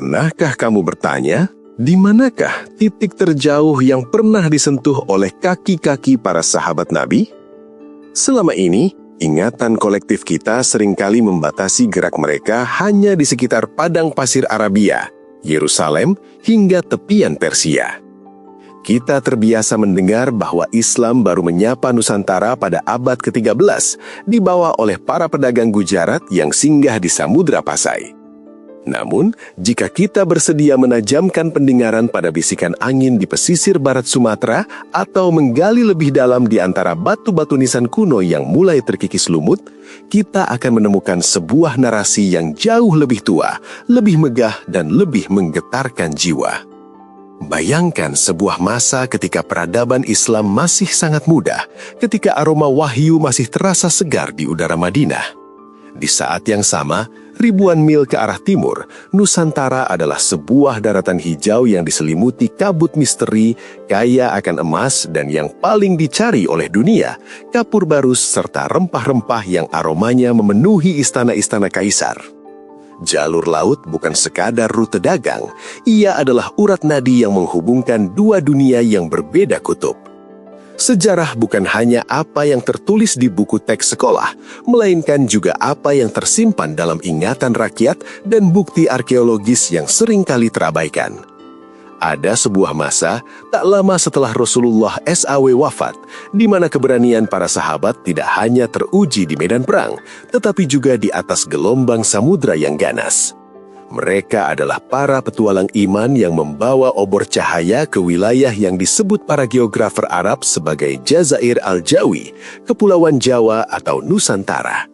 Pernahkah kamu bertanya, di manakah titik terjauh yang pernah disentuh oleh kaki-kaki para sahabat Nabi? Selama ini, ingatan kolektif kita seringkali membatasi gerak mereka hanya di sekitar padang pasir Arabia, Yerusalem, hingga tepian Persia. Kita terbiasa mendengar bahwa Islam baru menyapa Nusantara pada abad ke-13, dibawa oleh para pedagang Gujarat yang singgah di Samudra Pasai. Namun, jika kita bersedia menajamkan pendengaran pada bisikan angin di pesisir barat Sumatera atau menggali lebih dalam di antara batu-batu nisan kuno yang mulai terkikis lumut, kita akan menemukan sebuah narasi yang jauh lebih tua, lebih megah, dan lebih menggetarkan jiwa. Bayangkan sebuah masa ketika peradaban Islam masih sangat muda, ketika aroma wahyu masih terasa segar di udara Madinah. Di saat yang sama, ribuan mil ke arah timur, Nusantara adalah sebuah daratan hijau yang diselimuti kabut misteri, kaya akan emas, dan yang paling dicari oleh dunia, kapur barus serta rempah-rempah yang aromanya memenuhi istana-istana kaisar. Jalur laut bukan sekadar rute dagang, ia adalah urat nadi yang menghubungkan dua dunia yang berbeda kutub. Sejarah bukan hanya apa yang tertulis di buku teks sekolah, melainkan juga apa yang tersimpan dalam ingatan rakyat dan bukti arkeologis yang seringkali terabaikan. Ada sebuah masa, tak lama setelah Rasulullah SAW wafat, di mana keberanian para sahabat tidak hanya teruji di medan perang, tetapi juga di atas gelombang samudra yang ganas. Mereka adalah para petualang iman yang membawa obor cahaya ke wilayah yang disebut para geografer Arab sebagai Jazair Al-Jawi, Kepulauan Jawa atau Nusantara.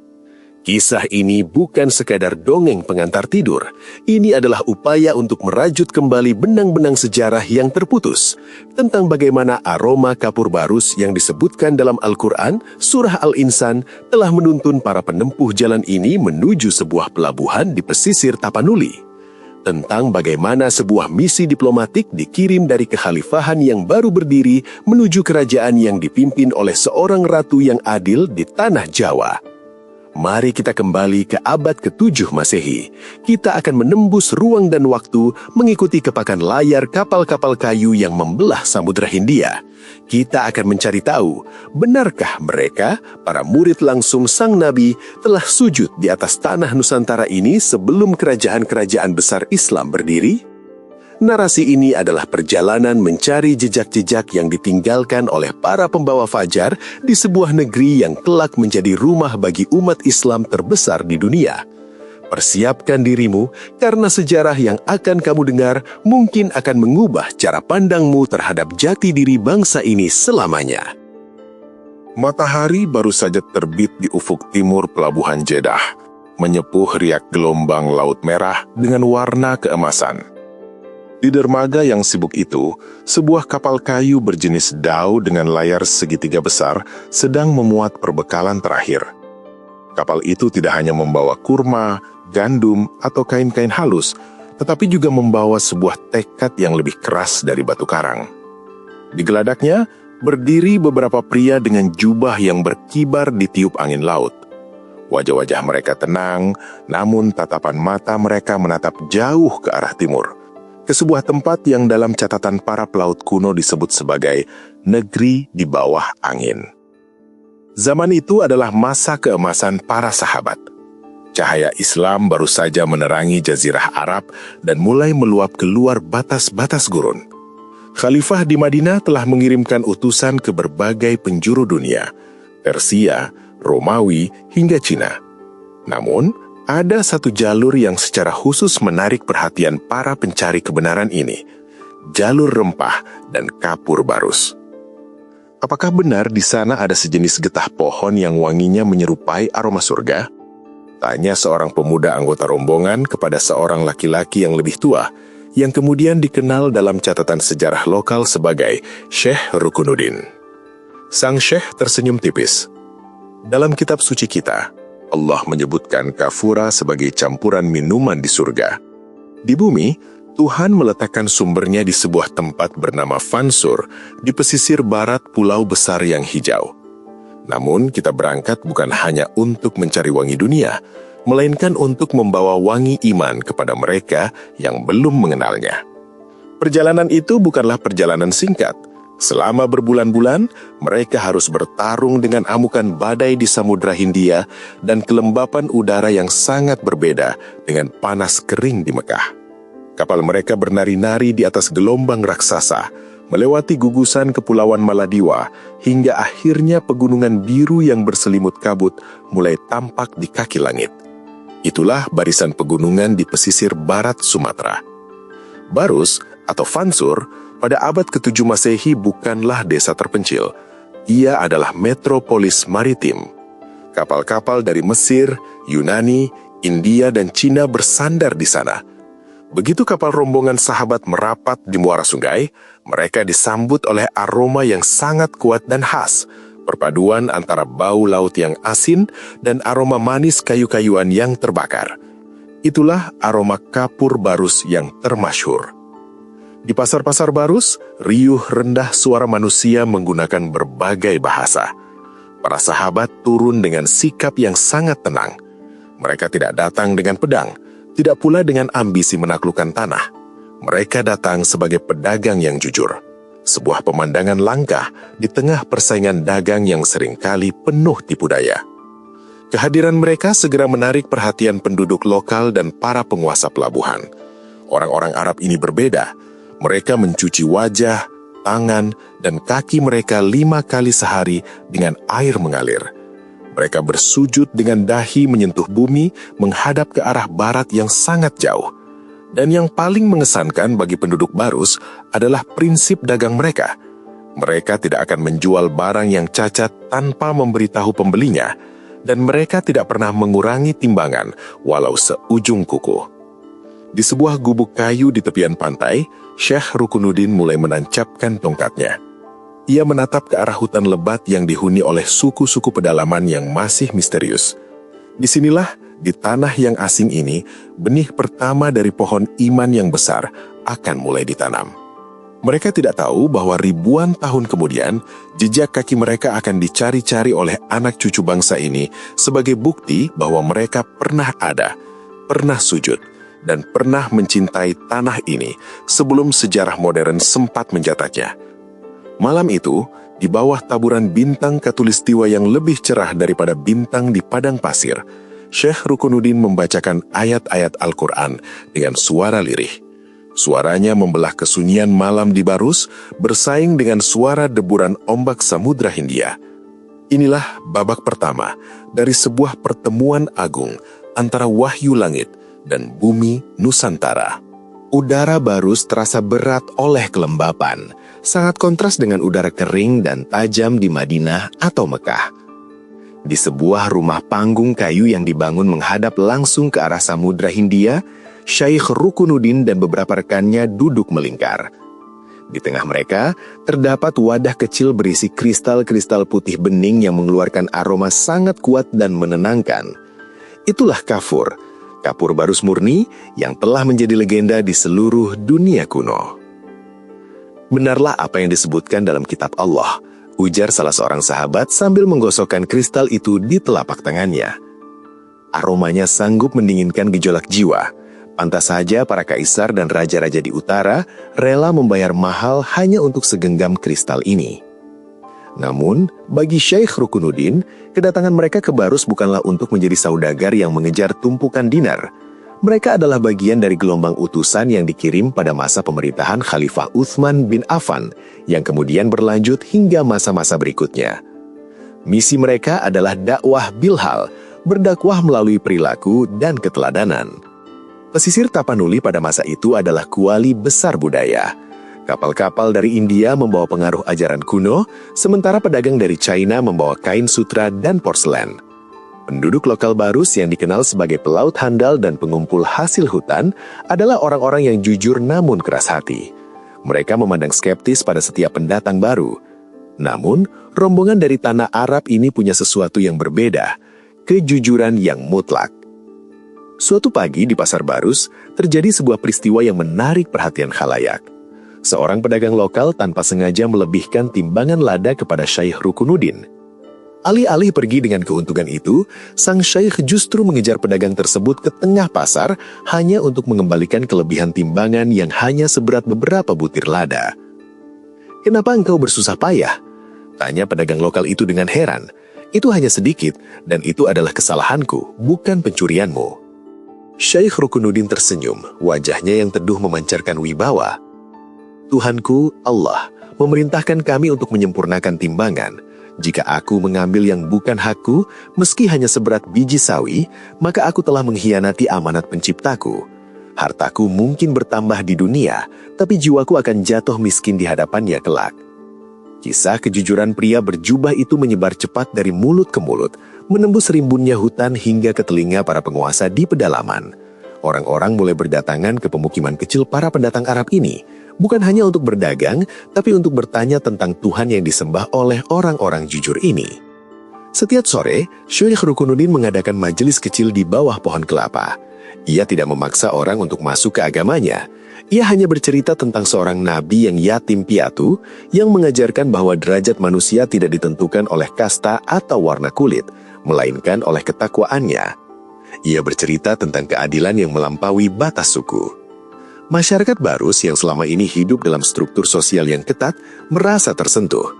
Kisah ini bukan sekadar dongeng pengantar tidur. Ini adalah upaya untuk merajut kembali benang-benang sejarah yang terputus, tentang bagaimana aroma kapur barus yang disebutkan dalam Al-Quran, Surah Al-Insan, telah menuntun para penempuh jalan ini menuju sebuah pelabuhan di pesisir Tapanuli. Tentang bagaimana sebuah misi diplomatik dikirim dari kekhalifahan yang baru berdiri menuju kerajaan yang dipimpin oleh seorang ratu yang adil di tanah Jawa. Mari kita kembali ke abad ke-7 Masehi. Kita akan menembus ruang dan waktu mengikuti kepakan layar kapal-kapal kayu yang membelah Samudra Hindia. Kita akan mencari tahu, benarkah mereka, para murid langsung sang Nabi, telah sujud di atas tanah Nusantara ini sebelum kerajaan-kerajaan besar Islam berdiri? Narasi ini adalah perjalanan mencari jejak-jejak yang ditinggalkan oleh para pembawa fajar di sebuah negeri yang kelak menjadi rumah bagi umat Islam terbesar di dunia. Persiapkan dirimu, karena sejarah yang akan kamu dengar mungkin akan mengubah cara pandangmu terhadap jati diri bangsa ini selamanya. Matahari baru saja terbit di ufuk timur pelabuhan Jeddah, menyepuh riak gelombang Laut Merah dengan warna keemasan. Di dermaga yang sibuk itu, sebuah kapal kayu berjenis dau dengan layar segitiga besar sedang memuat perbekalan terakhir. Kapal itu tidak hanya membawa kurma, gandum, atau kain-kain halus, tetapi juga membawa sebuah tekad yang lebih keras dari batu karang. Di geladaknya, berdiri beberapa pria dengan jubah yang berkibar ditiup angin laut. Wajah-wajah mereka tenang, namun tatapan mata mereka menatap jauh ke arah timur, ke sebuah tempat yang dalam catatan para pelaut kuno disebut sebagai negeri di bawah angin. Zaman itu adalah masa keemasan para sahabat. Cahaya Islam baru saja menerangi jazirah Arab dan mulai meluap keluar batas-batas gurun. Khalifah di Madinah telah mengirimkan utusan ke berbagai penjuru dunia, Persia, Romawi, hingga Cina. Namun, ada satu jalur yang secara khusus menarik perhatian para pencari kebenaran ini, jalur rempah dan kapur barus. Apakah benar di sana ada sejenis getah pohon yang wanginya menyerupai aroma surga? Tanya seorang pemuda anggota rombongan kepada seorang laki-laki yang lebih tua, yang kemudian dikenal dalam catatan sejarah lokal sebagai Syekh Rukunuddin. Sang Syekh tersenyum tipis. Dalam kitab suci kita, Allah menyebutkan kafura sebagai campuran minuman di surga. Di bumi, Tuhan meletakkan sumbernya di sebuah tempat bernama Fansur di pesisir barat pulau besar yang hijau. Namun kita berangkat bukan hanya untuk mencari wangi dunia, melainkan untuk membawa wangi iman kepada mereka yang belum mengenalnya. Perjalanan itu bukanlah perjalanan singkat. Selama berbulan-bulan, mereka harus bertarung dengan amukan badai di Samudra Hindia dan kelembapan udara yang sangat berbeda dengan panas kering di Mekah. Kapal mereka bernari-nari di atas gelombang raksasa, melewati gugusan kepulauan Maladiwa, hingga akhirnya pegunungan biru yang berselimut kabut mulai tampak di kaki langit. Itulah barisan pegunungan di pesisir barat Sumatera. Barus atau Fansur pada abad ke-7 Masehi bukanlah desa terpencil. Ia adalah metropolis maritim. Kapal-kapal dari Mesir, Yunani, India, dan Cina bersandar di sana. Begitu kapal rombongan sahabat merapat di muara sungai, mereka disambut oleh aroma yang sangat kuat dan khas, perpaduan antara bau laut yang asin dan aroma manis kayu-kayuan yang terbakar. Itulah aroma kapur Barus yang termasyhur. Di pasar-pasar Barus, riuh rendah suara manusia menggunakan berbagai bahasa. Para sahabat turun dengan sikap yang sangat tenang. Mereka tidak datang dengan pedang, tidak pula dengan ambisi menaklukkan tanah. Mereka datang sebagai pedagang yang jujur. Sebuah pemandangan langka di tengah persaingan dagang yang seringkali penuh tipu daya. Kehadiran mereka segera menarik perhatian penduduk lokal dan para penguasa pelabuhan. Orang-orang Arab ini berbeda. Mereka mencuci wajah, tangan, dan kaki mereka 5 kali sehari dengan air mengalir. Mereka bersujud dengan dahi menyentuh bumi menghadap ke arah barat yang sangat jauh. Dan yang paling mengesankan bagi penduduk Barus adalah prinsip dagang mereka. Mereka tidak akan menjual barang yang cacat tanpa memberitahu pembelinya, dan mereka tidak pernah mengurangi timbangan walau seujung kuku. Di sebuah gubuk kayu di tepian pantai, Syekh Rukunuddin mulai menancapkan tongkatnya. Ia menatap ke arah hutan lebat yang dihuni oleh suku-suku pedalaman yang masih misterius. Disinilah, di tanah yang asing ini, benih pertama dari pohon iman yang besar akan mulai ditanam. Mereka tidak tahu bahwa ribuan tahun kemudian, jejak kaki mereka akan dicari-cari oleh anak cucu bangsa ini sebagai bukti bahwa mereka pernah ada, pernah sujud, dan pernah mencintai tanah ini sebelum sejarah modern sempat mencatatnya. Malam itu, di bawah taburan bintang khatulistiwa yang lebih cerah daripada bintang di padang pasir, Syekh Rukunuddin membacakan ayat-ayat Al-Quran dengan suara lirih. Suaranya membelah kesunyian malam di Barus, bersaing dengan suara deburan ombak Samudra Hindia. Inilah babak pertama dari sebuah pertemuan agung antara wahyu langit dan bumi Nusantara. Udara Barus terasa berat oleh kelembapan, sangat kontras dengan udara kering dan tajam di Madinah atau Mekah. Di sebuah rumah panggung kayu yang dibangun menghadap langsung ke arah Samudra Hindia, Syekh Rukunuddin dan beberapa rekannya duduk melingkar. Di tengah mereka, terdapat wadah kecil berisi kristal-kristal putih bening yang mengeluarkan aroma sangat kuat dan menenangkan. Itulah kafur, kapur Barus murni yang telah menjadi legenda di seluruh dunia kuno. Benarlah apa yang disebutkan dalam kitab Allah, ujar salah seorang sahabat sambil menggosokkan kristal itu di telapak tangannya. Aromanya sanggup mendinginkan gejolak jiwa. Pantas saja para kaisar dan raja-raja di utara rela membayar mahal hanya untuk segenggam kristal ini. Namun, bagi Syekh Rukunuddin, kedatangan mereka ke Barus bukanlah untuk menjadi saudagar yang mengejar tumpukan dinar. Mereka adalah bagian dari gelombang utusan yang dikirim pada masa pemerintahan Khalifah Utsman bin Affan, yang kemudian berlanjut hingga masa-masa berikutnya. Misi mereka adalah dakwah bilhal, berdakwah melalui perilaku dan keteladanan. Pesisir Tapanuli pada masa itu adalah kuali besar budaya. Kapal-kapal dari India membawa pengaruh ajaran kuno, sementara pedagang dari China membawa kain sutra dan porselen. Penduduk lokal Barus yang dikenal sebagai pelaut handal dan pengumpul hasil hutan adalah orang-orang yang jujur namun keras hati. Mereka memandang skeptis pada setiap pendatang baru. Namun, rombongan dari tanah Arab ini punya sesuatu yang berbeda, kejujuran yang mutlak. Suatu pagi di Pasar Barus, terjadi sebuah peristiwa yang menarik perhatian khalayak. Seorang pedagang lokal tanpa sengaja melebihkan timbangan lada kepada Syekh Rukunuddin. Alih-alih pergi dengan keuntungan itu, sang syekh justru mengejar pedagang tersebut ke tengah pasar hanya untuk mengembalikan kelebihan timbangan yang hanya seberat beberapa butir lada. "Kenapa engkau bersusah payah?" tanya pedagang lokal itu dengan heran. "Itu hanya sedikit, dan itu adalah kesalahanku, bukan pencurianmu." Syekh Rukunuddin tersenyum, wajahnya yang teduh memancarkan wibawa. "Tuhanku, Allah, memerintahkan kami untuk menyempurnakan timbangan. Jika aku mengambil yang bukan hakku, meski hanya seberat biji sawi, maka aku telah mengkhianati amanat penciptaku. Hartaku mungkin bertambah di dunia, tapi jiwaku akan jatuh miskin di hadapannya kelak." Kisah kejujuran pria berjubah itu menyebar cepat dari mulut ke mulut, menembus rimbunnya hutan hingga ke telinga para penguasa di pedalaman. Orang-orang mulai berdatangan ke pemukiman kecil para pendatang Arab ini, bukan hanya untuk berdagang, tapi untuk bertanya tentang Tuhan yang disembah oleh orang-orang jujur ini. Setiap sore, Syekh Rukunuddin mengadakan majelis kecil di bawah pohon kelapa. Ia tidak memaksa orang untuk masuk ke agamanya. Ia hanya bercerita tentang seorang nabi yang yatim piatu, yang mengajarkan bahwa derajat manusia tidak ditentukan oleh kasta atau warna kulit, melainkan oleh ketakwaannya. Ia bercerita tentang keadilan yang melampaui batas suku. Masyarakat Barus yang selama ini hidup dalam struktur sosial yang ketat merasa tersentuh.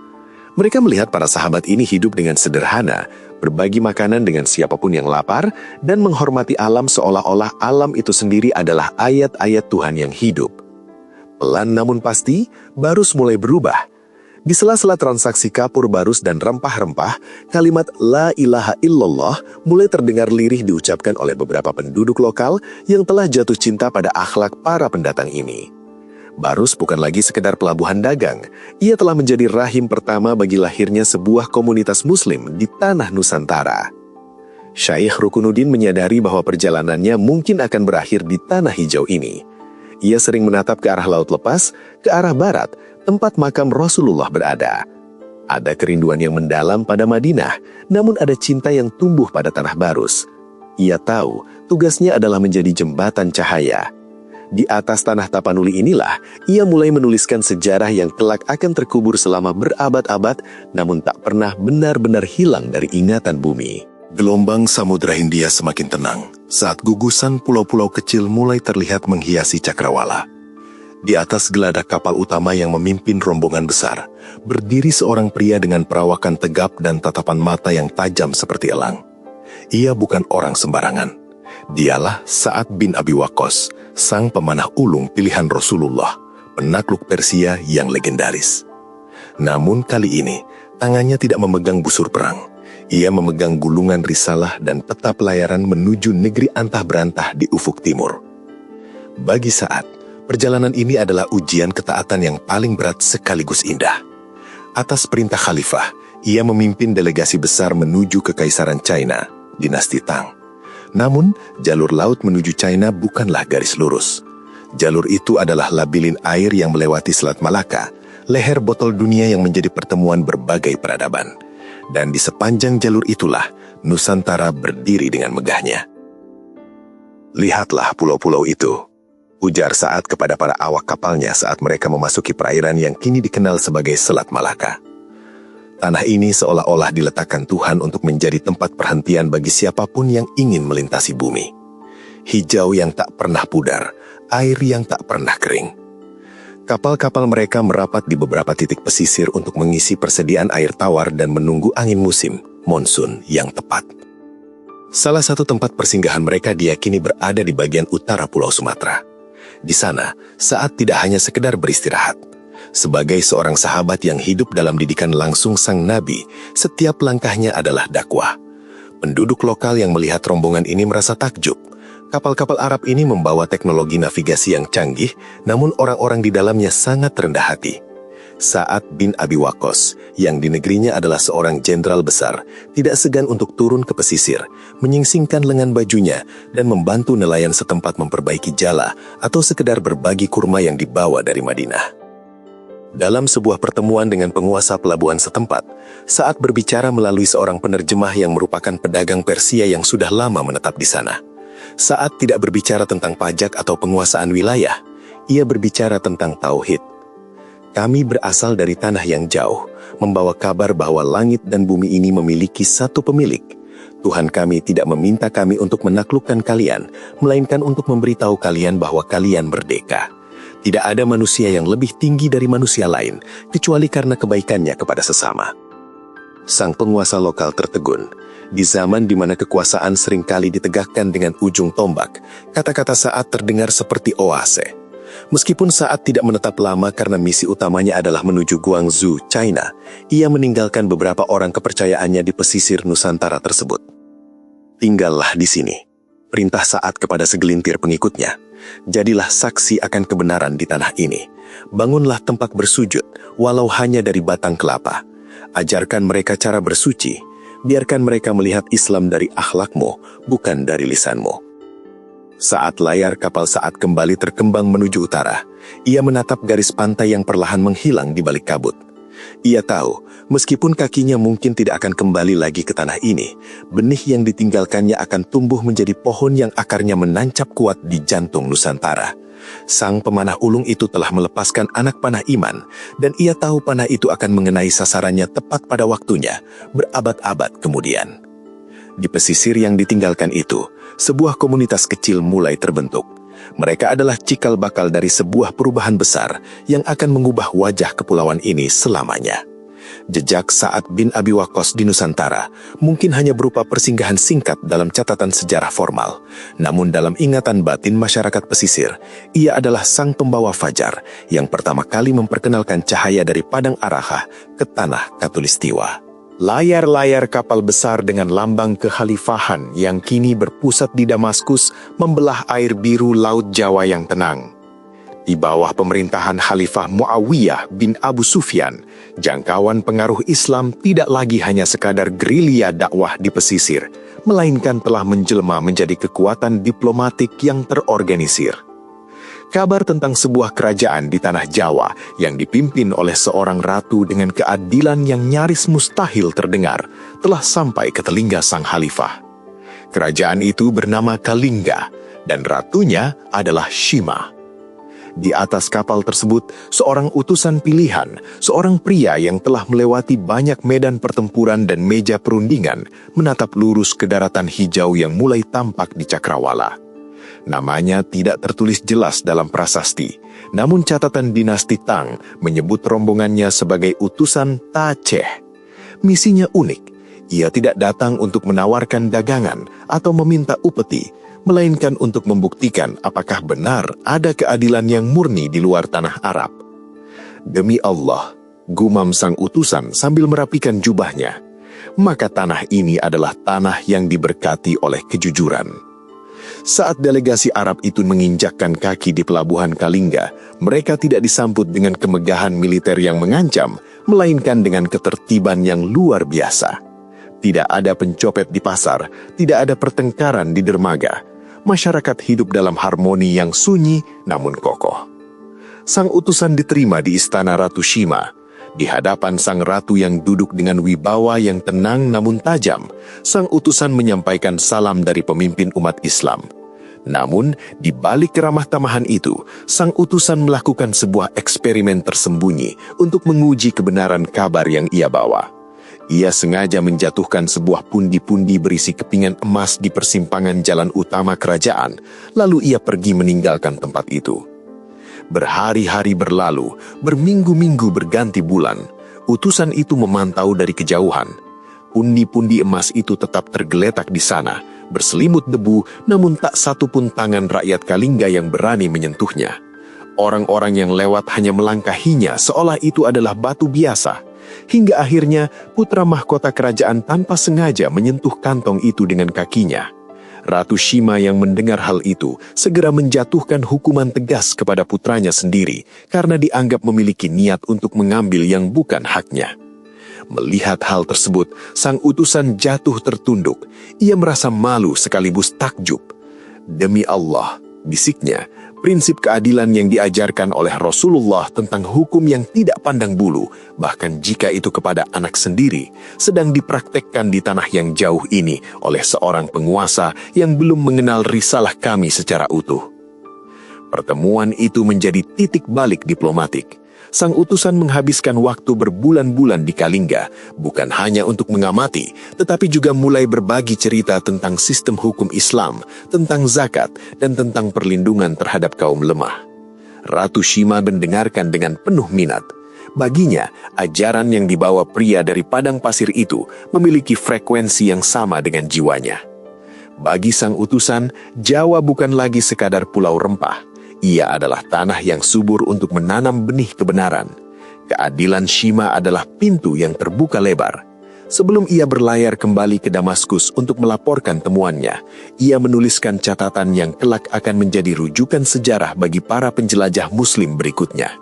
Mereka melihat para sahabat ini hidup dengan sederhana, berbagi makanan dengan siapapun yang lapar, dan menghormati alam seolah-olah alam itu sendiri adalah ayat-ayat Tuhan yang hidup. Pelan namun pasti, Barus mulai berubah. Di sela-sela transaksi kapur barus dan rempah-rempah, kalimat La ilaha illallah mulai terdengar lirih diucapkan oleh beberapa penduduk lokal yang telah jatuh cinta pada akhlak para pendatang ini. Barus bukan lagi sekedar pelabuhan dagang, ia telah menjadi rahim pertama bagi lahirnya sebuah komunitas muslim di tanah Nusantara. Syekh Rukunuddin menyadari bahwa perjalanannya mungkin akan berakhir di tanah hijau ini. Ia sering menatap ke arah laut lepas, ke arah barat, tempat makam Rasulullah berada. Ada kerinduan yang mendalam pada Madinah, namun ada cinta yang tumbuh pada tanah Barus. Ia tahu tugasnya adalah menjadi jembatan cahaya. Di atas tanah Tapanuli inilah, ia mulai menuliskan sejarah yang kelak akan terkubur selama berabad-abad, namun tak pernah benar-benar hilang dari ingatan bumi. Gelombang Samudra Hindia semakin tenang saat gugusan pulau-pulau kecil mulai terlihat menghiasi cakrawala. Di atas geladak kapal utama yang memimpin rombongan besar, berdiri seorang pria dengan perawakan tegap dan tatapan mata yang tajam seperti elang. Ia bukan orang sembarangan. Dialah Sa'ad bin Abi Waqqas, sang pemanah ulung pilihan Rasulullah, penakluk Persia yang legendaris. Namun kali ini, tangannya tidak memegang busur perang. Ia memegang gulungan risalah dan peta pelayaran menuju negeri antah berantah di ufuk timur. Bagi Sa'ad, perjalanan ini adalah ujian ketaatan yang paling berat sekaligus indah. Atas perintah khalifah, ia memimpin delegasi besar menuju ke Kekaisaran China, dinasti Tang. Namun, jalur laut menuju China bukanlah garis lurus. Jalur itu adalah labilin air yang melewati Selat Malaka, leher botol dunia yang menjadi pertemuan berbagai peradaban. Dan di sepanjang jalur itulah, Nusantara berdiri dengan megahnya. "Lihatlah pulau-pulau itu," ujar Sa'ad kepada para awak kapalnya saat mereka memasuki perairan yang kini dikenal sebagai Selat Malaka. Tanah ini seolah-olah diletakkan Tuhan untuk menjadi tempat perhentian bagi siapapun yang ingin melintasi bumi. Hijau yang tak pernah pudar, air yang tak pernah kering. Kapal-kapal mereka merapat di beberapa titik pesisir untuk mengisi persediaan air tawar dan menunggu angin musim, monsun, yang tepat. Salah satu tempat persinggahan mereka diyakini berada di bagian utara Pulau Sumatera. Di sana, Sa'ad tidak hanya sekedar beristirahat. Sebagai seorang sahabat yang hidup dalam didikan langsung sang Nabi, setiap langkahnya adalah dakwah. Penduduk lokal yang melihat rombongan ini merasa takjub. Kapal-kapal Arab ini membawa teknologi navigasi yang canggih, namun orang-orang di dalamnya sangat rendah hati. Sa'ad bin Abi Waqqas, yang di negerinya adalah seorang jenderal besar, tidak segan untuk turun ke pesisir, menyingsingkan lengan bajunya, dan membantu nelayan setempat memperbaiki jala atau sekedar berbagi kurma yang dibawa dari Madinah. Dalam sebuah pertemuan dengan penguasa pelabuhan setempat, Sa'ad berbicara melalui seorang penerjemah yang merupakan pedagang Persia yang sudah lama menetap di sana. Sa'ad tidak berbicara tentang pajak atau penguasaan wilayah, ia berbicara tentang tauhid. "Kami berasal dari tanah yang jauh, membawa kabar bahwa langit dan bumi ini memiliki satu pemilik. Tuhan kami tidak meminta kami untuk menaklukkan kalian, melainkan untuk memberitahu kalian bahwa kalian merdeka. Tidak ada manusia yang lebih tinggi dari manusia lain, kecuali karena kebaikannya kepada sesama. Sang penguasa lokal tertegun. Di zaman di mana kekuasaan seringkali ditegakkan dengan ujung tombak, kata-kata Sa'ad terdengar seperti oase. Meskipun Sa'ad tidak menetap lama karena misi utamanya adalah menuju Guangzhou, China, ia meninggalkan beberapa orang kepercayaannya di pesisir Nusantara tersebut. Tinggallah di sini, perintah Sa'ad kepada segelintir pengikutnya. Jadilah saksi akan kebenaran di tanah ini. Bangunlah tempat bersujud, walau hanya dari batang kelapa. Ajarkan mereka cara bersuci. Biarkan mereka melihat Islam dari akhlakmu, bukan dari lisanmu. Saat layar kapal Sa'ad kembali terkembang menuju utara, ia menatap garis pantai yang perlahan menghilang di balik kabut. Ia tahu, meskipun kakinya mungkin tidak akan kembali lagi ke tanah ini, benih yang ditinggalkannya akan tumbuh menjadi pohon yang akarnya menancap kuat di jantung Nusantara. Sang pemanah ulung itu telah melepaskan anak panah iman, dan ia tahu panah itu akan mengenai sasarannya tepat pada waktunya, berabad-abad kemudian. Di pesisir yang ditinggalkan itu, sebuah komunitas kecil mulai terbentuk. Mereka adalah cikal bakal dari sebuah perubahan besar yang akan mengubah wajah kepulauan ini selamanya. Jejak Sa'ad bin Abi Waqqas di Nusantara mungkin hanya berupa persinggahan singkat dalam catatan sejarah formal. Namun dalam ingatan batin masyarakat pesisir, ia adalah sang pembawa fajar yang pertama kali memperkenalkan cahaya dari Padang Arafah ke tanah Katulistiwa. Layar-layar kapal besar dengan lambang kekhalifahan yang kini berpusat di Damaskus membelah air biru Laut Jawa yang tenang. Di bawah pemerintahan Khalifah Muawiyah bin Abu Sufyan, jangkauan pengaruh Islam tidak lagi hanya sekadar gerilya dakwah di pesisir, melainkan telah menjelma menjadi kekuatan diplomatik yang terorganisir. Kabar tentang sebuah kerajaan di tanah Jawa yang dipimpin oleh seorang ratu dengan keadilan yang nyaris mustahil terdengar telah sampai ke telinga sang khalifah. Kerajaan itu bernama Kalingga dan ratunya adalah Shima. Di atas kapal tersebut, seorang utusan pilihan, seorang pria yang telah melewati banyak medan pertempuran dan meja perundingan, menatap lurus ke daratan hijau yang mulai tampak di cakrawala. Namanya tidak tertulis jelas dalam prasasti, namun catatan dinasti Tang menyebut rombongannya sebagai utusan Taceh. Misinya unik, ia tidak datang untuk menawarkan dagangan atau meminta upeti, melainkan untuk membuktikan apakah benar ada keadilan yang murni di luar tanah Arab. Demi Allah, gumam sang utusan sambil merapikan jubahnya, maka tanah ini adalah tanah yang diberkati oleh kejujuran. Saat delegasi Arab itu menginjakkan kaki di pelabuhan Kalingga, mereka tidak disambut dengan kemegahan militer yang mengancam, melainkan dengan ketertiban yang luar biasa. Tidak ada pencopet di pasar, tidak ada pertengkaran di dermaga. Masyarakat hidup dalam harmoni yang sunyi namun kokoh. Sang utusan diterima di istana Ratu Shima. Di hadapan sang ratu yang duduk dengan wibawa yang tenang namun tajam, sang utusan menyampaikan salam dari pemimpin umat Islam. Namun, di balik keramah tamahan itu, sang utusan melakukan sebuah eksperimen tersembunyi untuk menguji kebenaran kabar yang ia bawa. Ia sengaja menjatuhkan sebuah pundi-pundi berisi kepingan emas di persimpangan jalan utama kerajaan, lalu ia pergi meninggalkan tempat itu. Berhari-hari berlalu, berminggu-minggu berganti bulan, utusan itu memantau dari kejauhan. Pundi-pundi emas itu tetap tergeletak di sana, berselimut debu, namun tak satu pun tangan rakyat Kalingga yang berani menyentuhnya. Orang-orang yang lewat hanya melangkahinya seolah itu adalah batu biasa. Hingga akhirnya putra mahkota kerajaan tanpa sengaja menyentuh kantong itu dengan kakinya. Ratu Shima yang mendengar hal itu segera menjatuhkan hukuman tegas kepada putranya sendiri karena dianggap memiliki niat untuk mengambil yang bukan haknya. Melihat hal tersebut, sang utusan jatuh tertunduk. Ia merasa malu sekaligus takjub. Demi Allah, bisiknya, prinsip keadilan yang diajarkan oleh Rasulullah tentang hukum yang tidak pandang bulu, bahkan jika itu kepada anak sendiri, sedang dipraktekkan di tanah yang jauh ini oleh seorang penguasa yang belum mengenal risalah kami secara utuh. Pertemuan itu menjadi titik balik diplomatik. sang utusan menghabiskan waktu berbulan-bulan di Kalingga, bukan hanya untuk mengamati, tetapi juga mulai berbagi cerita tentang sistem hukum Islam, tentang zakat, dan tentang perlindungan terhadap kaum lemah. Ratu Shima mendengarkan dengan penuh minat. Baginya, ajaran yang dibawa pria dari padang pasir itu memiliki frekuensi yang sama dengan jiwanya. Bagi sang utusan, Jawa bukan lagi sekadar pulau rempah. Ia adalah tanah yang subur untuk menanam benih kebenaran. Keadilan Shima adalah pintu yang terbuka lebar. Sebelum ia berlayar kembali ke Damaskus untuk melaporkan temuannya, ia menuliskan catatan yang kelak akan menjadi rujukan sejarah bagi para penjelajah Muslim berikutnya.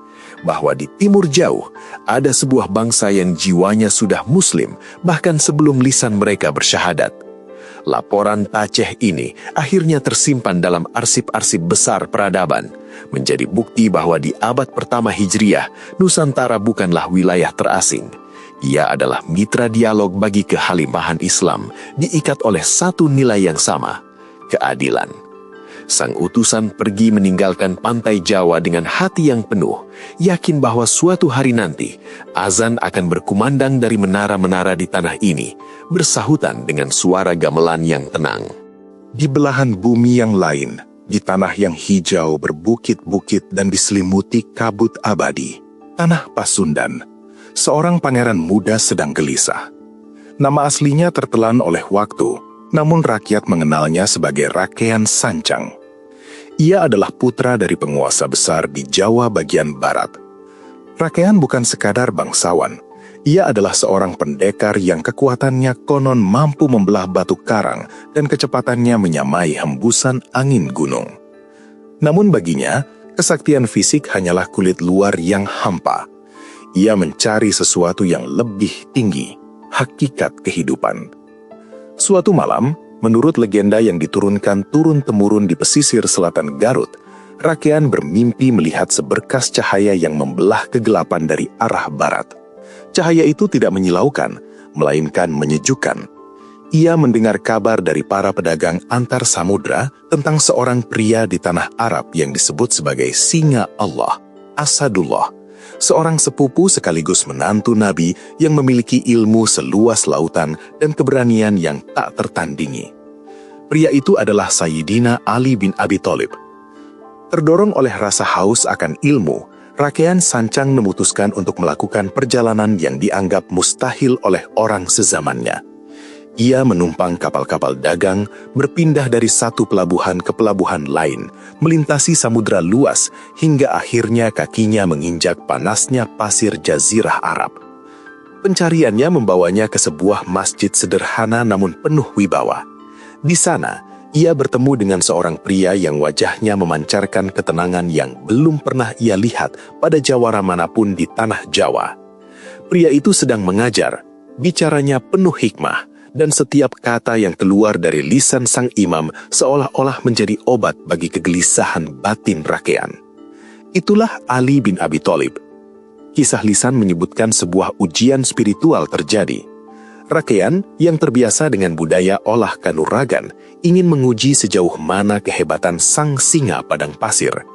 Bahwa di timur jauh, ada sebuah bangsa yang jiwanya sudah Muslim, bahkan sebelum lisan mereka bersyahadat. Laporan Taceh ini akhirnya tersimpan dalam arsip-arsip besar peradaban, menjadi bukti bahwa di abad pertama Hijriah, Nusantara bukanlah wilayah terasing. Ia adalah mitra dialog bagi kehalimahan Islam, diikat oleh satu nilai yang sama, keadilan. Sang utusan pergi meninggalkan pantai Jawa dengan hati yang penuh, yakin bahwa suatu hari nanti, azan akan berkumandang dari menara-menara di tanah ini, bersahutan dengan suara gamelan yang tenang. Di belahan bumi yang lain, di tanah yang hijau berbukit-bukit dan diselimuti kabut abadi, tanah Pasundan, seorang pangeran muda sedang gelisah. Nama aslinya tertelan oleh waktu, namun rakyat mengenalnya sebagai Rakean Sancang. Ia adalah putra dari penguasa besar di Jawa bagian barat. Rakean bukan sekadar bangsawan. Ia adalah seorang pendekar yang kekuatannya konon mampu membelah batu karang dan kecepatannya menyamai hembusan angin gunung. Namun baginya, kesaktian fisik hanyalah kulit luar yang hampa. Ia mencari sesuatu yang lebih tinggi, hakikat kehidupan. Suatu malam, menurut legenda yang diturunkan turun-temurun di pesisir selatan Garut, Rakean bermimpi melihat seberkas cahaya yang membelah kegelapan dari arah barat. Cahaya itu tidak menyilaukan, melainkan menyejukkan. Ia mendengar kabar dari para pedagang antar samudra tentang seorang pria di tanah Arab yang disebut sebagai Singa Allah, Asadullah, seorang sepupu sekaligus menantu Nabi yang memiliki ilmu seluas lautan dan keberanian yang tak tertandingi. Pria itu adalah Sayyidina Ali bin Abi Thalib. Terdorong oleh rasa haus akan ilmu, Rakean Sancang memutuskan untuk melakukan perjalanan yang dianggap mustahil oleh orang sezamannya. Ia menumpang kapal-kapal dagang, berpindah dari satu pelabuhan ke pelabuhan lain, melintasi samudra luas, hingga akhirnya kakinya menginjak panasnya pasir Jazirah Arab. Pencariannya membawanya ke sebuah masjid sederhana namun penuh wibawa. Di sana, ia bertemu dengan seorang pria yang wajahnya memancarkan ketenangan yang belum pernah ia lihat pada jawara manapun di tanah Jawa. Pria itu sedang mengajar, bicaranya penuh hikmah, dan setiap kata yang keluar dari lisan sang imam seolah-olah menjadi obat bagi kegelisahan batin Rakean. Itulah Ali bin Abi Thalib. Kisah lisan menyebutkan sebuah ujian spiritual terjadi. Rakean yang terbiasa dengan budaya olah kanuragan ingin menguji sejauh mana kehebatan sang singa padang pasir.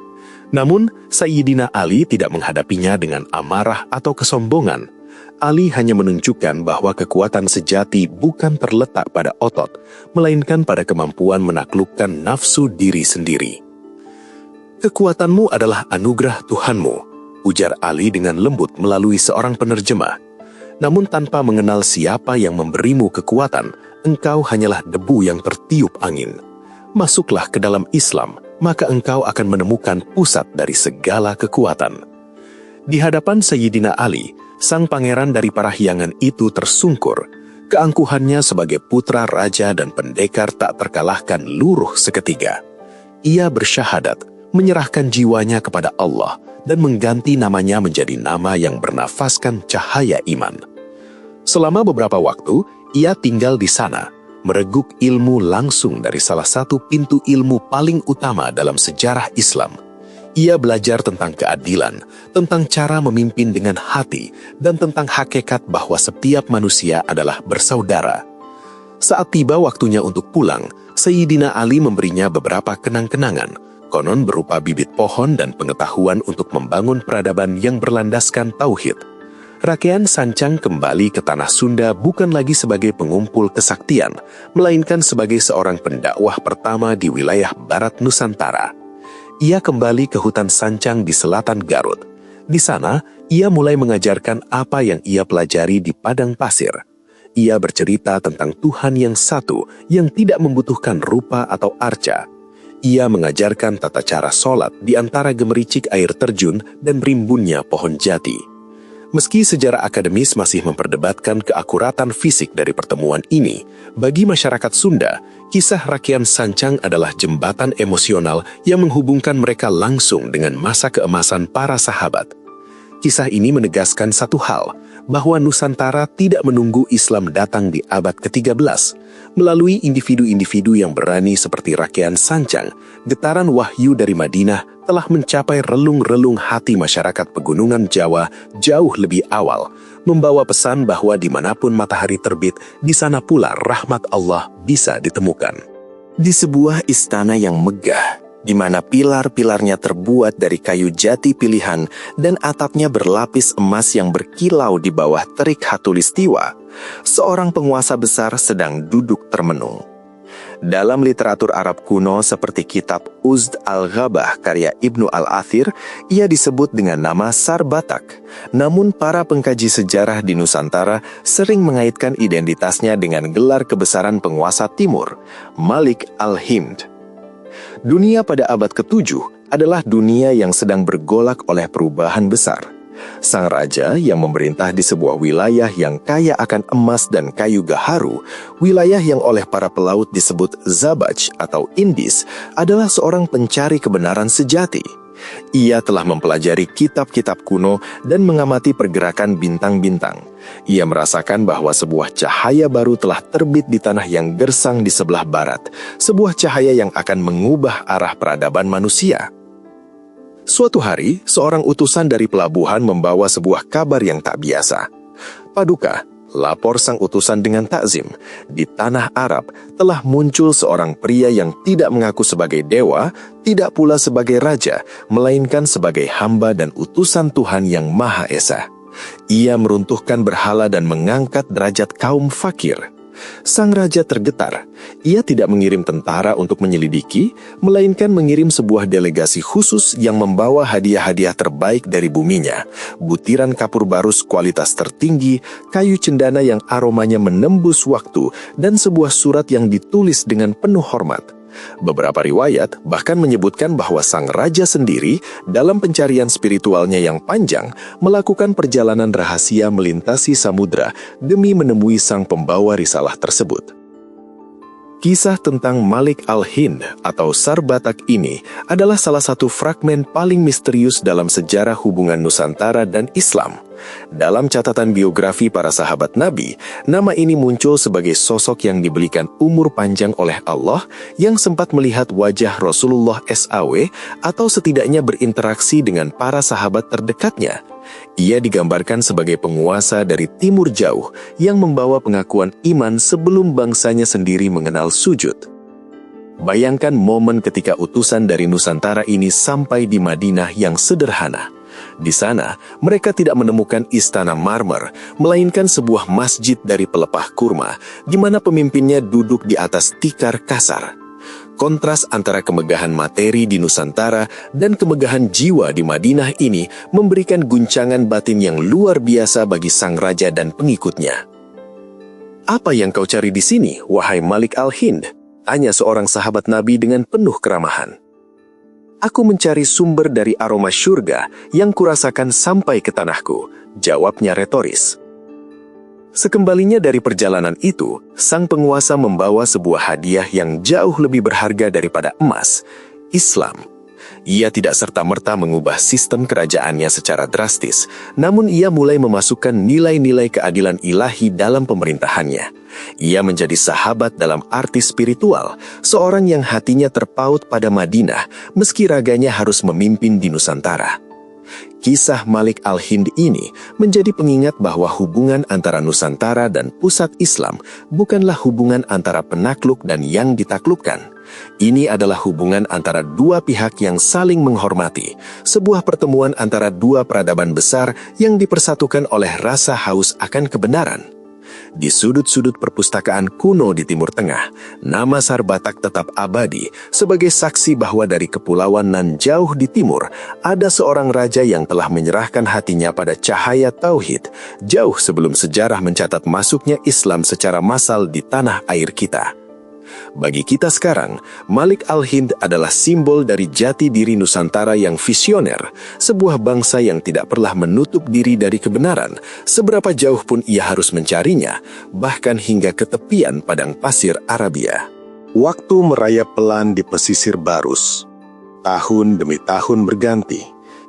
Namun, Sayyidina Ali tidak menghadapinya dengan amarah atau kesombongan. Ali hanya menunjukkan bahwa kekuatan sejati bukan terletak pada otot, melainkan pada kemampuan menaklukkan nafsu diri sendiri. "Kekuatanmu adalah anugerah Tuhanmu," ujar Ali dengan lembut melalui seorang penerjemah. "Namun tanpa mengenal siapa yang memberimu kekuatan, engkau hanyalah debu yang tertiup angin. Masuklah ke dalam Islam, maka engkau akan menemukan pusat dari segala kekuatan." Di hadapan Sayyidina Ali, sang pangeran dari Parahyangan itu tersungkur. Keangkuhannya sebagai putra raja dan pendekar tak terkalahkan luruh seketika. Ia bersyahadat, menyerahkan jiwanya kepada Allah, dan mengganti namanya menjadi nama yang bernafaskan cahaya iman. Selama beberapa waktu, ia tinggal di sana, mereguk ilmu langsung dari salah satu pintu ilmu paling utama dalam sejarah Islam. Ia belajar tentang keadilan, tentang cara memimpin dengan hati, dan tentang hakikat bahwa setiap manusia adalah bersaudara. Saat tiba waktunya untuk pulang, Sayyidina Ali memberinya beberapa kenang-kenangan, konon berupa bibit pohon dan pengetahuan untuk membangun peradaban yang berlandaskan tauhid. Rakean Sancang kembali ke tanah Sunda bukan lagi sebagai pengumpul kesaktian, melainkan sebagai seorang pendakwah pertama di wilayah barat Nusantara. Ia kembali ke hutan Sancang di selatan Garut. Di sana, ia mulai mengajarkan apa yang ia pelajari di padang pasir. Ia bercerita tentang Tuhan yang satu, yang tidak membutuhkan rupa atau arca. Ia mengajarkan tata cara sholat di antara gemericik air terjun dan rimbunnya pohon jati. Meski sejarah akademis masih memperdebatkan keakuratan fisik dari pertemuan ini, bagi masyarakat Sunda, kisah Rakean Sancang adalah jembatan emosional yang menghubungkan mereka langsung dengan masa keemasan para sahabat. Kisah ini menegaskan satu hal, bahwa Nusantara tidak menunggu Islam datang di abad ke-13. Melalui individu-individu yang berani seperti Rakean Sancang, getaran wahyu dari Madinah telah mencapai relung-relung hati masyarakat pegunungan Jawa jauh lebih awal, membawa pesan bahwa dimanapun matahari terbit, di sana pula rahmat Allah bisa ditemukan. Di sebuah istana yang megah, di mana pilar-pilarnya terbuat dari kayu jati pilihan dan atapnya berlapis emas yang berkilau di bawah terik khatulistiwa, seorang penguasa besar sedang duduk termenung. Dalam literatur Arab kuno seperti kitab Uzd al-Ghabah karya Ibnu al-Athir, ia disebut dengan nama Sarbatak. Namun para pengkaji sejarah di Nusantara sering mengaitkan identitasnya dengan gelar kebesaran penguasa timur, Malik al-Hind. Dunia pada abad ke-7 adalah dunia yang sedang bergolak oleh perubahan besar. Sang raja yang memerintah di sebuah wilayah yang kaya akan emas dan kayu gaharu, wilayah yang oleh para pelaut disebut Zabaj atau Indis, adalah seorang pencari kebenaran sejati. Ia telah mempelajari kitab-kitab kuno dan mengamati pergerakan bintang-bintang. Ia merasakan bahwa sebuah cahaya baru telah terbit di tanah yang gersang di sebelah barat, sebuah cahaya yang akan mengubah arah peradaban manusia. Suatu hari, seorang utusan dari pelabuhan membawa sebuah kabar yang tak biasa. Paduka, lapor sang utusan dengan takzim, di tanah Arab telah muncul seorang pria yang tidak mengaku sebagai dewa, tidak pula sebagai raja, melainkan sebagai hamba dan utusan Tuhan yang Maha Esa. Ia meruntuhkan berhala dan mengangkat derajat kaum fakir. Sang raja tergetar. Ia tidak mengirim tentara untuk menyelidiki, melainkan mengirim sebuah delegasi khusus yang membawa hadiah-hadiah terbaik dari buminya, butiran kapur barus kualitas tertinggi, kayu cendana yang aromanya menembus waktu, dan sebuah surat yang ditulis dengan penuh hormat. Beberapa riwayat bahkan menyebutkan bahwa sang raja sendiri dalam pencarian spiritualnya yang panjang melakukan perjalanan rahasia melintasi samudra demi menemui sang pembawa risalah tersebut. Kisah tentang Malik al-Hind atau Sarbatak ini adalah salah satu fragmen paling misterius dalam sejarah hubungan Nusantara dan Islam. Dalam catatan biografi para sahabat Nabi, nama ini muncul sebagai sosok yang diberikan umur panjang oleh Allah yang sempat melihat wajah Rasulullah SAW atau setidaknya berinteraksi dengan para sahabat terdekatnya. Ia digambarkan sebagai penguasa dari timur jauh yang membawa pengakuan iman sebelum bangsanya sendiri mengenal sujud. Bayangkan momen ketika utusan dari Nusantara ini sampai di Madinah yang sederhana. Di sana, mereka tidak menemukan istana marmer, melainkan sebuah masjid dari pelepah kurma, di mana pemimpinnya duduk di atas tikar kasar. Kontras antara kemegahan materi di Nusantara dan kemegahan jiwa di Madinah ini memberikan guncangan batin yang luar biasa bagi sang raja dan pengikutnya. "Apa yang kau cari di sini, wahai Malik al-Hind?" tanya seorang sahabat Nabi dengan penuh keramahan. "Aku mencari sumber dari aroma syurga yang kurasakan sampai ke tanahku," jawabnya retoris. Sekembalinya dari perjalanan itu, sang penguasa membawa sebuah hadiah yang jauh lebih berharga daripada emas, Islam. Ia tidak serta-merta mengubah sistem kerajaannya secara drastis, namun ia mulai memasukkan nilai-nilai keadilan ilahi dalam pemerintahannya. Ia menjadi sahabat dalam arti spiritual, seorang yang hatinya terpaut pada Madinah, meski raganya harus memimpin di Nusantara. Kisah Malik Al-Hind ini menjadi pengingat bahwa hubungan antara Nusantara dan pusat Islam bukanlah hubungan antara penakluk dan yang ditaklukkan. Ini adalah hubungan antara dua pihak yang saling menghormati, sebuah pertemuan antara dua peradaban besar yang dipersatukan oleh rasa haus akan kebenaran. Di sudut-sudut perpustakaan kuno di Timur Tengah, nama Sarbatak tetap abadi sebagai saksi bahwa dari kepulauan nan jauh di timur, ada seorang raja yang telah menyerahkan hatinya pada cahaya tauhid, jauh sebelum sejarah mencatat masuknya Islam secara massal di tanah air kita. Bagi kita sekarang, Malik Al-Hind adalah simbol dari jati diri Nusantara yang visioner, sebuah bangsa yang tidak pernah menutup diri dari kebenaran, seberapa jauh pun ia harus mencarinya, bahkan hingga ke tepian padang pasir Arabia. Waktu merayap pelan di pesisir Barus. Tahun demi tahun berganti,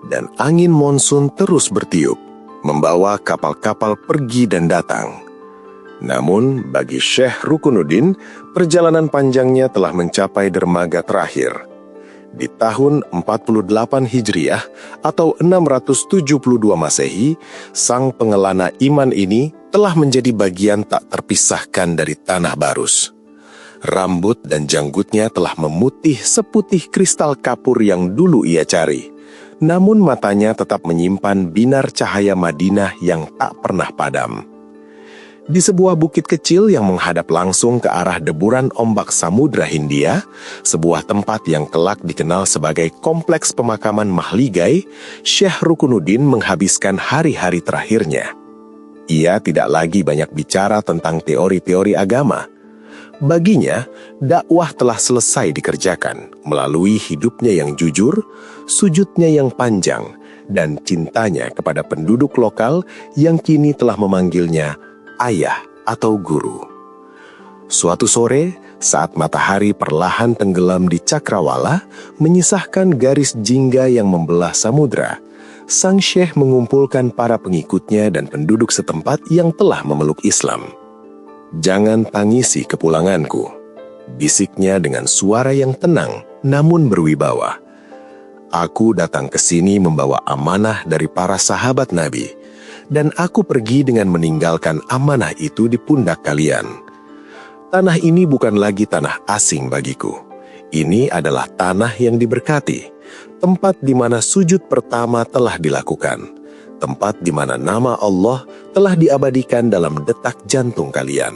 dan angin monsun terus bertiup, membawa kapal-kapal pergi dan datang. Namun, bagi Syekh Rukunuddin, perjalanan panjangnya telah mencapai dermaga terakhir. Di tahun 48 Hijriah atau 672 Masehi, sang pengelana iman ini telah menjadi bagian tak terpisahkan dari tanah Barus. Rambut dan janggutnya telah memutih seputih kristal kapur yang dulu ia cari. Namun matanya tetap menyimpan binar cahaya Madinah yang tak pernah padam. Di sebuah bukit kecil yang menghadap langsung ke arah deburan ombak Samudra Hindia, sebuah tempat yang kelak dikenal sebagai kompleks pemakaman Mahligai, Syekh Rukunuddin menghabiskan hari-hari terakhirnya. Ia tidak lagi banyak bicara tentang teori-teori agama. Baginya, dakwah telah selesai dikerjakan melalui hidupnya yang jujur, sujudnya yang panjang, dan cintanya kepada penduduk lokal yang kini telah memanggilnya ayah atau guru. Suatu sore, saat matahari perlahan tenggelam di cakrawala, menyisahkan garis jingga yang membelah samudra, sang syekh mengumpulkan para pengikutnya dan penduduk setempat yang telah memeluk Islam. "Jangan tangisi kepulanganku," bisiknya dengan suara yang tenang namun berwibawa. "Aku datang ke sini membawa amanah dari para sahabat Nabi, dan aku pergi dengan meninggalkan amanah itu di pundak kalian. Tanah ini bukan lagi tanah asing bagiku. Ini adalah tanah yang diberkati, tempat di mana sujud pertama telah dilakukan, tempat di mana nama Allah telah diabadikan dalam detak jantung kalian."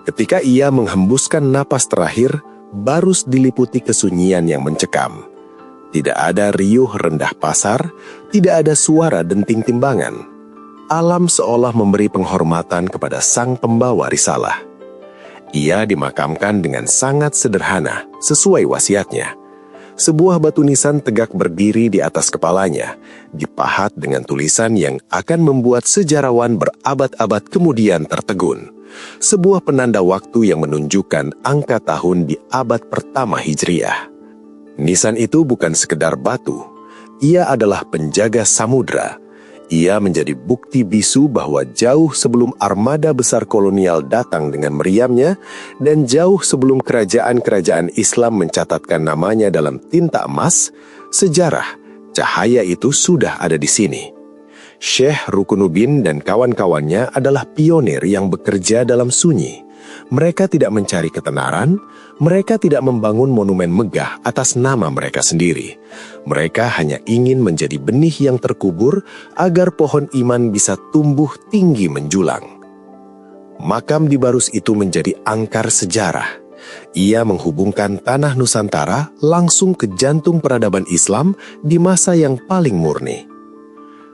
Ketika ia menghembuskan napas terakhir, Barus diliputi kesunyian yang mencekam. Tidak ada riuh rendah pasar, tidak ada suara denting timbangan. Alam seolah memberi penghormatan kepada sang pembawa risalah. Ia dimakamkan dengan sangat sederhana, sesuai wasiatnya. Sebuah batu nisan tegak berdiri di atas kepalanya, dipahat dengan tulisan yang akan membuat sejarawan berabad-abad kemudian tertegun. Sebuah penanda waktu yang menunjukkan angka tahun di abad pertama Hijriah. Nisan itu bukan sekedar batu, ia adalah penjaga samudra. Ia menjadi bukti bisu bahwa jauh sebelum armada besar kolonial datang dengan meriamnya, dan jauh sebelum kerajaan-kerajaan Islam mencatatkan namanya dalam tinta emas, sejarah, cahaya itu sudah ada di sini. Syekh Rukunuddin dan kawan-kawannya adalah pionir yang bekerja dalam sunyi. Mereka tidak mencari ketenaran, mereka tidak membangun monumen megah atas nama mereka sendiri. Mereka hanya ingin menjadi benih yang terkubur agar pohon iman bisa tumbuh tinggi menjulang. Makam di Barus itu menjadi angkar sejarah. Ia menghubungkan tanah Nusantara langsung ke jantung peradaban Islam di masa yang paling murni.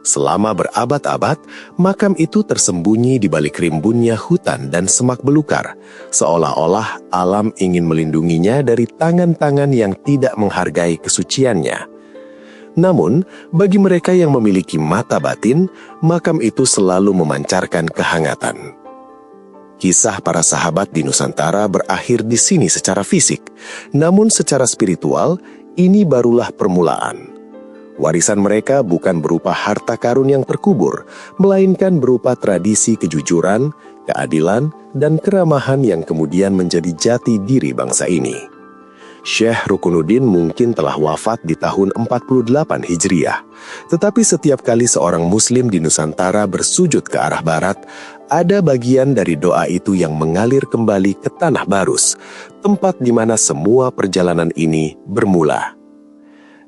Selama berabad-abad, makam itu tersembunyi di balik rimbunnya hutan dan semak belukar, seolah-olah alam ingin melindunginya dari tangan-tangan yang tidak menghargai kesuciannya. Namun, bagi mereka yang memiliki mata batin, makam itu selalu memancarkan kehangatan. Kisah para sahabat di Nusantara berakhir di sini secara fisik, namun secara spiritual, ini barulah permulaan. Warisan mereka bukan berupa harta karun yang terkubur, melainkan berupa tradisi kejujuran, keadilan, dan keramahan yang kemudian menjadi jati diri bangsa ini. Syekh Rukunuddin mungkin telah wafat di tahun 48 Hijriah. Tetapi setiap kali seorang muslim di Nusantara bersujud ke arah barat, ada bagian dari doa itu yang mengalir kembali ke Tanah Barus, tempat di mana semua perjalanan ini bermula.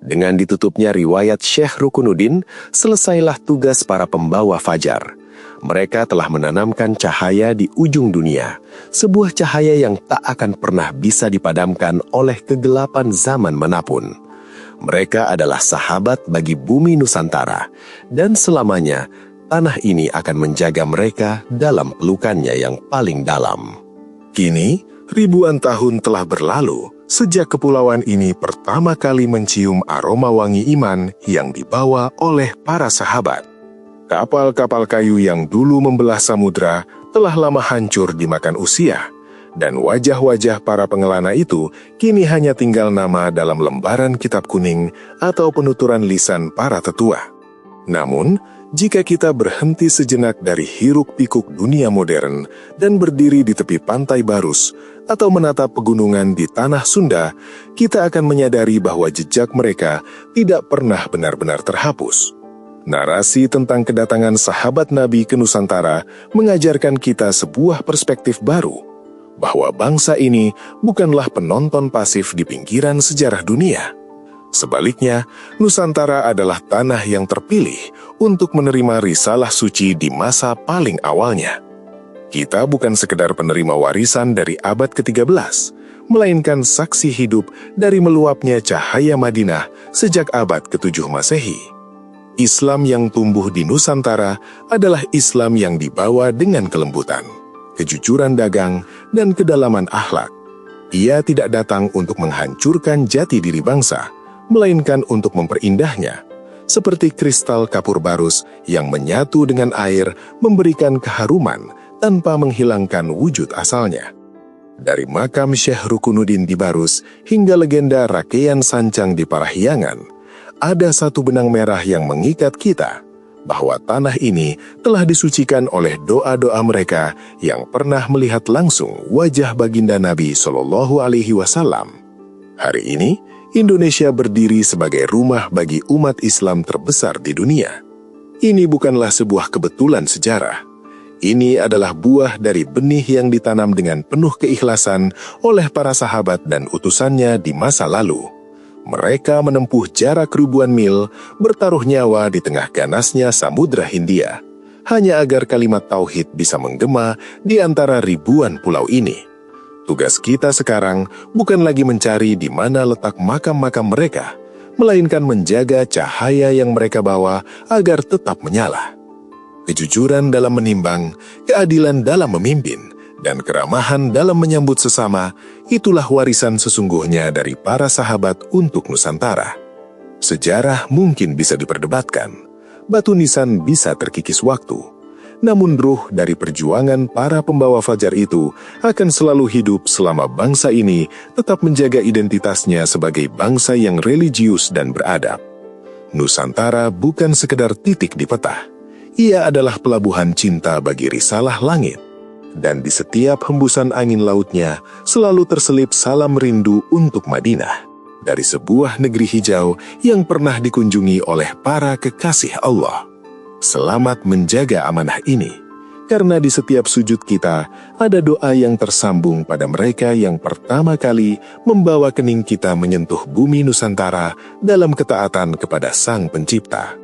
Dengan ditutupnya riwayat Syekh Rukunuddin, selesailah tugas para pembawa fajar. Mereka telah menanamkan cahaya di ujung dunia, sebuah cahaya yang tak akan pernah bisa dipadamkan oleh kegelapan zaman manapun. Mereka adalah sahabat bagi bumi Nusantara, dan selamanya tanah ini akan menjaga mereka dalam pelukannya yang paling dalam. Kini, ribuan tahun telah berlalu sejak kepulauan ini pertama kali mencium aroma wangi iman yang dibawa oleh para sahabat. Kapal-kapal kayu yang dulu membelah samudra telah lama hancur dimakan usia, dan wajah-wajah para pengelana itu kini hanya tinggal nama dalam lembaran kitab kuning atau penuturan lisan para tetua. Namun, jika kita berhenti sejenak dari hiruk-pikuk dunia modern dan berdiri di tepi pantai Barus atau menatap pegunungan di tanah Sunda, kita akan menyadari bahwa jejak mereka tidak pernah benar-benar terhapus. Narasi tentang kedatangan sahabat Nabi ke Nusantara mengajarkan kita sebuah perspektif baru, bahwa bangsa ini bukanlah penonton pasif di pinggiran sejarah dunia. Sebaliknya, Nusantara adalah tanah yang terpilih untuk menerima risalah suci di masa paling awalnya. Kita bukan sekedar penerima warisan dari abad ke-13, melainkan saksi hidup dari meluapnya cahaya Madinah sejak abad ke-7 Masehi. Islam yang tumbuh di Nusantara adalah Islam yang dibawa dengan kelembutan, kejujuran dagang, dan kedalaman akhlak. Ia tidak datang untuk menghancurkan jati diri bangsa, melainkan untuk memperindahnya, seperti kristal kapur barus yang menyatu dengan air memberikan keharuman tanpa menghilangkan wujud asalnya. Dari makam Syekh Rukunuddin di Barus hingga legenda Rakeyan Sancang di Parahyangan, ada satu benang merah yang mengikat kita, bahwa tanah ini telah disucikan oleh doa-doa mereka yang pernah melihat langsung wajah baginda Nabi Shallallahu Alaihi Wasallam. Hari ini, Indonesia berdiri sebagai rumah bagi umat Islam terbesar di dunia. Ini bukanlah sebuah kebetulan sejarah. Ini adalah buah dari benih yang ditanam dengan penuh keikhlasan oleh para sahabat dan utusannya di masa lalu. Mereka menempuh jarak ribuan mil, bertaruh nyawa di tengah ganasnya Samudra Hindia, hanya agar kalimat tauhid bisa menggema di antara ribuan pulau ini. Tugas kita sekarang bukan lagi mencari di mana letak makam-makam mereka, melainkan menjaga cahaya yang mereka bawa agar tetap menyala. Kejujuran dalam menimbang, keadilan dalam memimpin, dan keramahan dalam menyambut sesama, itulah warisan sesungguhnya dari para sahabat untuk Nusantara. Sejarah mungkin bisa diperdebatkan, batu nisan bisa terkikis waktu, namun ruh dari perjuangan para pembawa fajar itu akan selalu hidup selama bangsa ini tetap menjaga identitasnya sebagai bangsa yang religius dan beradab. Nusantara bukan sekedar titik di peta, ia adalah pelabuhan cinta bagi risalah langit. Dan di setiap hembusan angin lautnya selalu terselip salam rindu untuk Madinah, dari sebuah negeri hijau yang pernah dikunjungi oleh para kekasih Allah. Selamat menjaga amanah ini, karena di setiap sujud kita ada doa yang tersambung pada mereka yang pertama kali membawa kening kita menyentuh bumi Nusantara dalam ketaatan kepada Sang Pencipta.